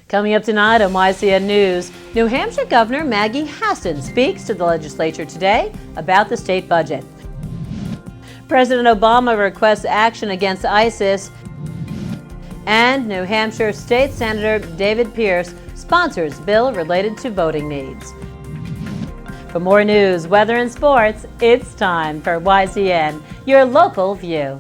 Coming up tonight on YCN News, New Hampshire Governor Maggie Hassan speaks to the legislature today about the state budget. President Obama requests action against ISIS, and New Hampshire State Senator David Pierce sponsors bill related to voting needs. For more news, weather, and sports, it's time for YCN, your local view.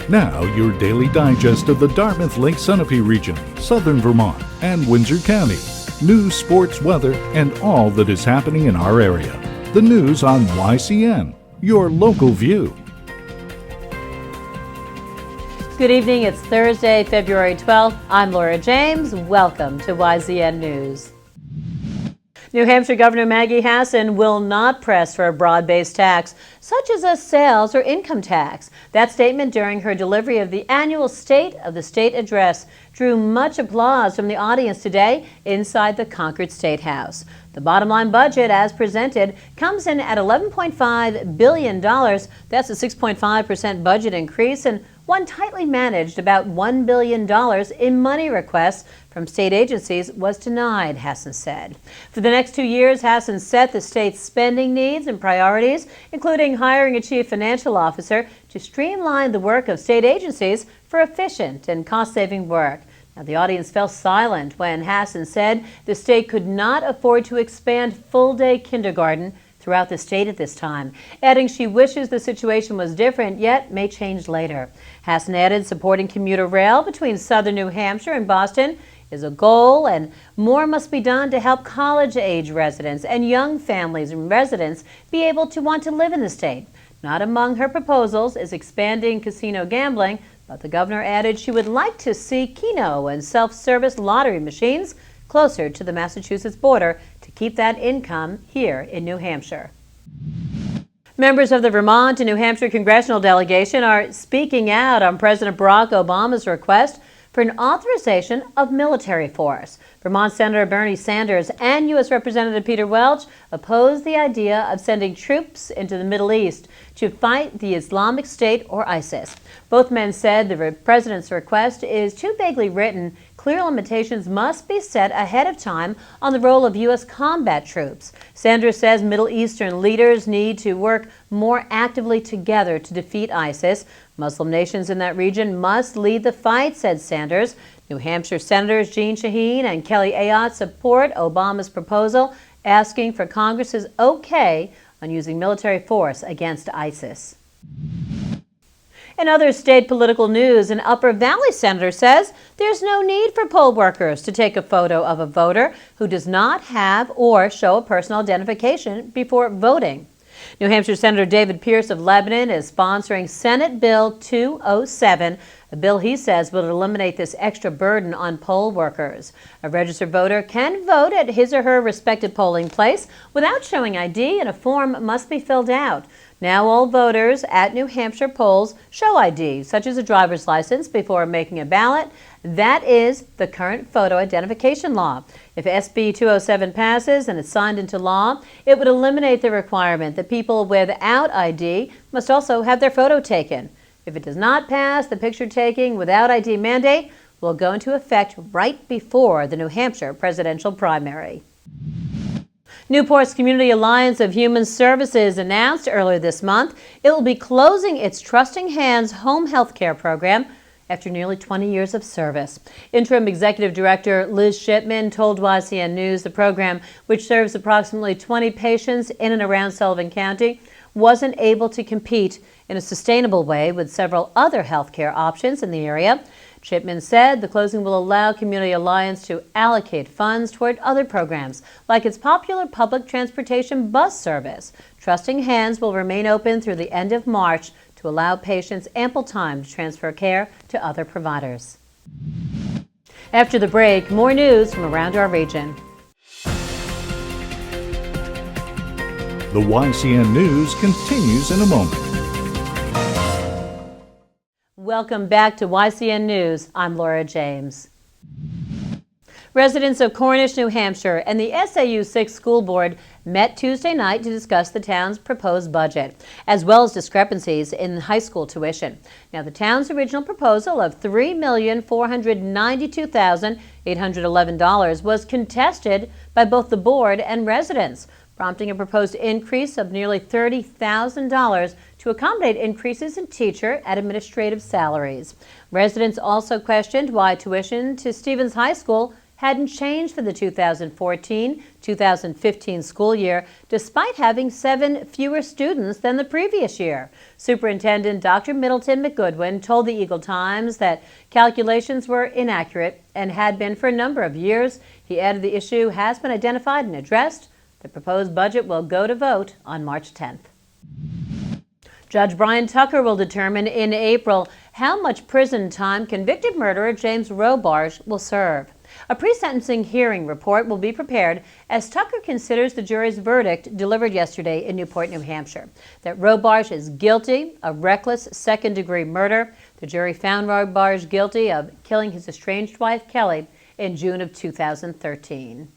Now, your daily digest of the Dartmouth Lake Sunapee region, southern Vermont, and Windsor County. News, sports, weather, and all that is happening in our area. The news on YCN, your local view. Good evening. It's Thursday, February 12th. I'm Laura James. Welcome to YCN News. New Hampshire Governor Maggie Hassan will not press for a broad-based tax, such as a sales or income tax. That statement during her delivery of the annual State of the State address drew much applause from the audience today inside the Concord State House. The bottom line budget, as presented, comes in at $11.5 billion. That's a 6.5% budget increase, and one tightly managed about $1 billion in money requests from state agencies was denied, Hassan said. For the next 2 years, Hassan set the state's spending needs and priorities, including hiring a chief financial officer to streamline the work of state agencies for efficient and cost-saving work. Now, the audience fell silent when Hassan said the state could not afford to expand full-day kindergarten throughout the state at this time, adding she wishes the situation was different, yet may change later. Hassan added supporting commuter rail between southern New Hampshire and Boston is a goal, and more must be done to help college-age residents and young families and residents be able to want to live in the state. Not among her proposals is expanding casino gambling, but the governor added she would like to see Keno and self-service lottery machines closer to the Massachusetts border to keep that income here in New Hampshire. Members of the Vermont and New Hampshire congressional delegation are speaking out on President Barack Obama's request for an authorization of military force. Vermont Senator Bernie Sanders and U.S. Representative Peter Welch opposed the idea of sending troops into the Middle East to fight the Islamic State or ISIS. Both men said the president's request is too vaguely written. Clear limitations must be set ahead of time on the role of U.S. combat troops. Sanders says Middle Eastern leaders need to work more actively together to defeat ISIS. Muslim nations in that region must lead the fight, said Sanders. New Hampshire Senators Jeanne Shaheen and Kelly Ayotte support Obama's proposal, asking for Congress's okay on using military force against ISIS. In other state political news, an Upper Valley senator says there's no need for poll workers to take a photo of a voter who does not have or show a personal identification before voting. New Hampshire Senator David Pierce of Lebanon is sponsoring Senate Bill 207, a bill he says will eliminate this extra burden on poll workers. A registered voter can vote at his or her respected polling place without showing ID, and a form must be filled out. Now all voters at New Hampshire polls show ID, such as a driver's license, before making a ballot. That is the current photo identification law. If SB 207 passes and is signed into law, it would eliminate the requirement that people without ID must also have their photo taken. If it does not pass, the picture taking without ID mandate will go into effect right before the New Hampshire presidential primary. Newport's Community Alliance of Human Services announced earlier this month it will be closing its Trusting Hands home health care program after nearly 20 years of service. Interim Executive Director Liz Shipman told YCN News the program, which serves approximately 20 patients in and around Sullivan County, wasn't able to compete in a sustainable way with several other health care options in the area. Shipman said the closing will allow Community Alliance to allocate funds toward other programs, like its popular public transportation bus service. Trusting Hands will remain open through the end of March to allow patients ample time to transfer care to other providers. After the break, more news from around our region. The YCN News continues in a moment. Welcome back to YCN News. I'm Laura James. Residents of Cornish, New Hampshire and the SAU 6 School Board met Tuesday night to discuss the town's proposed budget, as well as discrepancies in high school tuition. Now, the town's original proposal of $3,492,811 was contested by both the board and residents, prompting a proposed increase of nearly $30,000 to accommodate increases in teacher and administrative salaries. Residents also questioned why tuition to Stevens High School hadn't changed for the 2014-2015 school year, despite having 7 fewer students than the previous year. Superintendent Dr. Middleton McGoodwin told the Eagle Times that calculations were inaccurate and had been for a number of years. He added the issue has been identified and addressed. The proposed budget will go to vote on March 10th. Judge Brian Tucker will determine in April how much prison time convicted murderer James Rowbarge will serve. A pre-sentencing hearing report will be prepared as Tucker considers the jury's verdict delivered yesterday in Newport, New Hampshire, that Rowbarge is guilty of reckless second-degree murder. The jury found Rowbarge guilty of killing his estranged wife, Kelly, in June of 2013.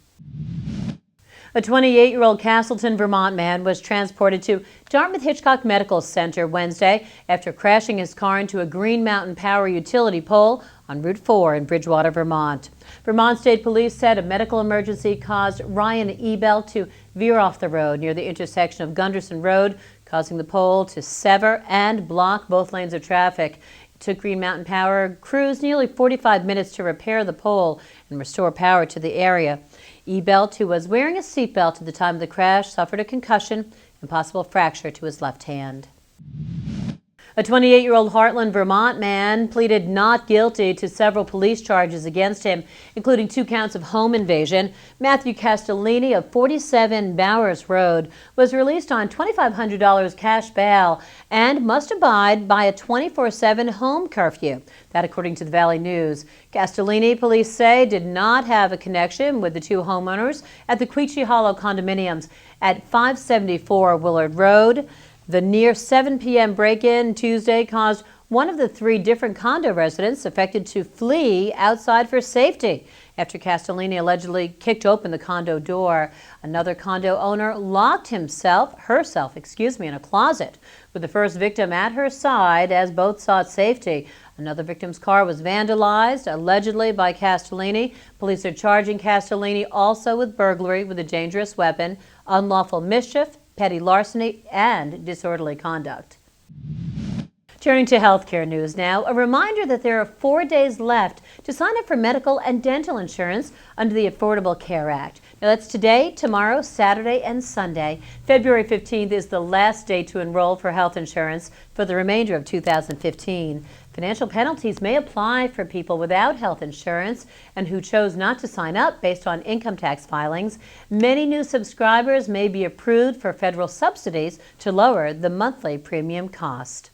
A 28-year-old Castleton, Vermont man was transported to Dartmouth-Hitchcock Medical Center Wednesday after crashing his car into a Green Mountain Power utility pole on Route 4 in Bridgewater, Vermont. Vermont State Police said a medical emergency caused Ryan Ebel to veer off the road near the intersection of Gunderson Road, causing the pole to sever and block both lanes of traffic. It took Green Mountain Power crews nearly 45 minutes to repair the pole and restore power to the area. Ebel, who was wearing a seatbelt at the time of the crash, suffered a concussion and possible fracture to his left hand. A 28-year-old Heartland, Vermont man pleaded not guilty to several police charges against him, including 2 counts of home invasion. Matthew Castellini of 47 Bowers Road was released on $2,500 cash bail and must abide by a 24/7 home curfew. That according to the Valley News. Castellini, police say, did not have a connection with the 2 homeowners at the Queechee Hollow condominiums at 574 Willard Road. The near 7 p.m. break-in Tuesday caused one of the 3 different condo residents affected to flee outside for safety after Castellini allegedly kicked open the condo door. Another condo owner locked herself in a closet with the first victim at her side as both sought safety. Another victim's car was vandalized, allegedly by Castellini. Police are charging Castellini also with burglary with a dangerous weapon, unlawful mischief, petty larceny, and disorderly conduct. Turning to healthcare news now, a reminder that there are 4 days left to sign up for medical and dental insurance under the Affordable Care Act. Now that's today, tomorrow, Saturday, and Sunday. February 15th is the last day to enroll for health insurance for the remainder of 2015. Financial penalties may apply for people without health insurance and who chose not to sign up based on income tax filings. Many new subscribers may be approved for federal subsidies to lower the monthly premium cost.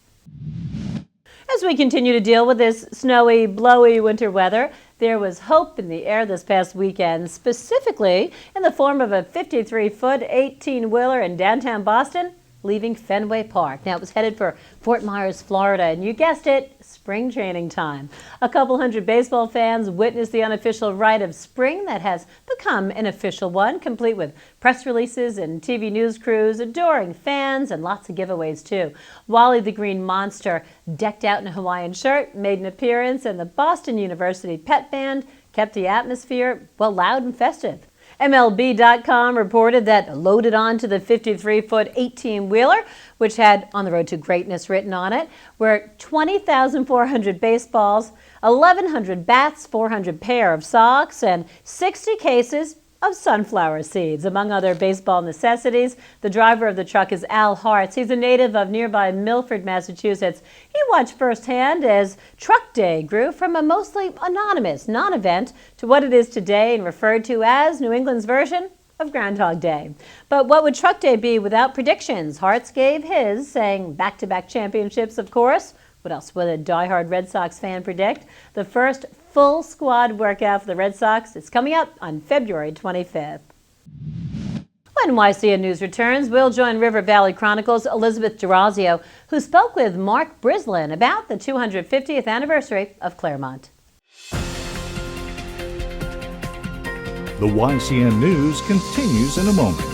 As we continue to deal with this snowy, blowy winter weather, there was hope in the air this past weekend, specifically in the form of a 53-foot 18-wheeler in downtown Boston, leaving Fenway Park. Now, it was headed for Fort Myers, Florida, and you guessed it, spring training time. A couple hundred baseball fans witnessed the unofficial rite of spring that has become an official one, complete with press releases and TV news crews, adoring fans, and lots of giveaways, too. Wally the Green Monster, decked out in a Hawaiian shirt, made an appearance, and the Boston University Pet Band kept the atmosphere, well, loud and festive. MLB.com reported that loaded onto the 53-foot 18-wheeler, which had "On the Road to Greatness" written on it, were 20,400 baseballs, 1,100 bats, 400 pair of socks, and 60 cases of sunflower seeds, among other baseball necessities. The driver of the truck is Al Hartz. He's a native of nearby Milford, Massachusetts. He watched firsthand as Truck Day grew from a mostly anonymous non-event to what it is today and referred to as New England's version of Groundhog Day. But what would Truck Day be without predictions? Hartz gave his, saying back-to-back championships, of course. What else would a diehard Red Sox fan predict? The first full squad workout for the Red Sox is coming up on February 25th. When YCN News returns, we'll join River Valley Chronicle's Elizabeth DeRazio, who spoke with Mark Brislin about the 250th anniversary of Claremont. The YCN News continues in a moment.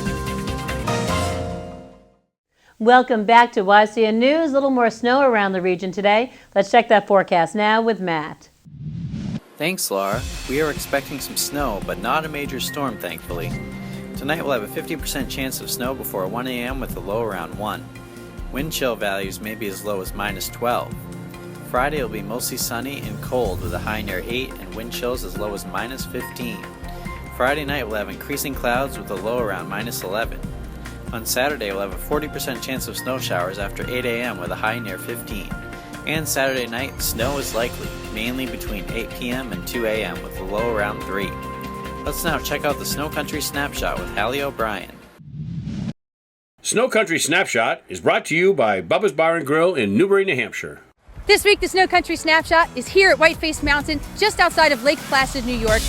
Welcome back to YCN News. A little more snow around the region today. Let's check that forecast now with Matt. Thanks, Laura. We are expecting some snow, but not a major storm, thankfully. Tonight we'll have a 50% chance of snow before 1 a.m. with a low around 1. Wind chill values may be as low as -12. Friday will be mostly sunny and cold with a high near 8 and wind chills as low as -15. Friday night we'll have increasing clouds with a low around -11. On Saturday we'll have a 40% chance of snow showers after 8 a.m. with a high near 15. And Saturday night, snow is likely, mainly between 8 p.m. and 2 a.m. with a low around 3. Let's now check out the Snow Country Snapshot with Hallie O'Brien. Snow Country Snapshot is brought to you by Bubba's Bar and Grill in Newbury, New Hampshire. This week, the Snow Country Snapshot is here at Whiteface Mountain, just outside of Lake Placid, New York.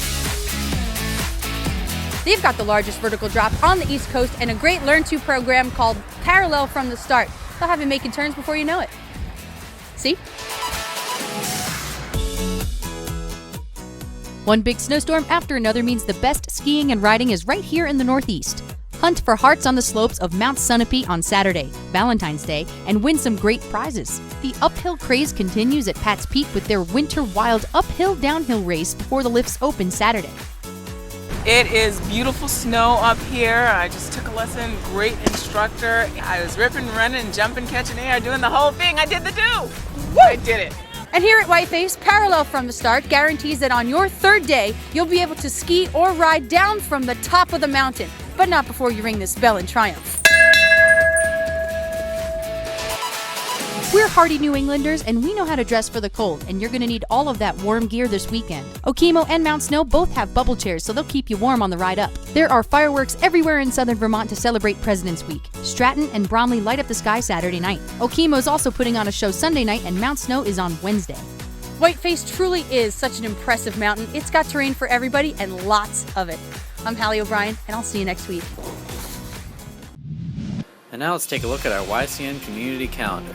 They've got the largest vertical drop on the East Coast and a great Learn-To program called Parallel from the Start. They'll have you making turns before you know it. See? One big snowstorm after another means the best skiing and riding is right here in the Northeast. Hunt for hearts on the slopes of Mount Sunapee on Saturday, Valentine's Day, and win some great prizes. The uphill craze continues at Pat's Peak with their Winter Wild uphill-downhill race before the lifts open Saturday. It is beautiful snow up here. I just took a lesson, great instructor. I was ripping, running, jumping, catching air, doing the whole thing. I did the do. Woo! I did it. And here at Whiteface, Parallel from the Start guarantees that on your third day, you'll be able to ski or ride down from the top of the mountain, but not before you ring this bell in triumph. We're hardy New Englanders, and we know how to dress for the cold, and you're going to need all of that warm gear this weekend. Okemo and Mount Snow both have bubble chairs, so they'll keep you warm on the ride up. There are fireworks everywhere in southern Vermont to celebrate President's Week. Stratton and Bromley light up the sky Saturday night. Okemo's also putting on a show Sunday night, and Mount Snow is on Wednesday. Whiteface truly is such an impressive mountain. It's got terrain for everybody and lots of it. I'm Hallie O'Brien, and I'll see you next week. And now let's take a look at our YCN community calendar.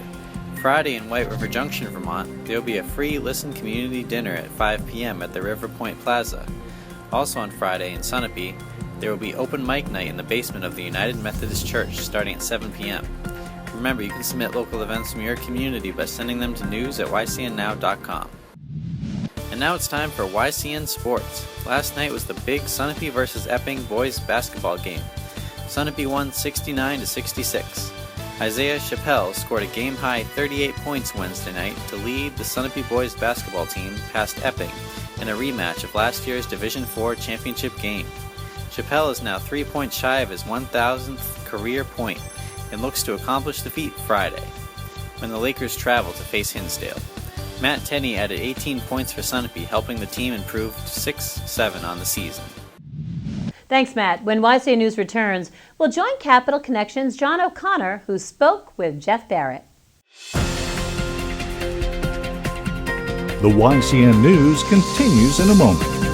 Friday in White River Junction, Vermont, there will be a free Listen Community Dinner at 5 p.m. at the River Point Plaza. Also on Friday in Sunapee, there will be open mic night in the basement of the United Methodist Church starting at 7 p.m. Remember, you can submit local events from your community by sending them to news@ycnnow.com. And now it's time for YCN Sports. Last night was the big Sunapee vs. Epping boys basketball game. Sunapee won 69-66. Isaiah Chappelle scored a game-high 38 points Wednesday night to lead the Sunapee boys basketball team past Epping in a rematch of last year's Division IV championship game. Chappelle is now 3 points shy of his 1,000th career point and looks to accomplish the feat Friday, when the Lakers travel to face Hinsdale. Matt Tenney added 18 points for Sunapee, helping the team improve to 6-7 on the season. Thanks, Matt. When YCN News returns, we'll join Capital Connections' John O'Connor, who spoke with Jeff Barrett. The YCN News continues in a moment.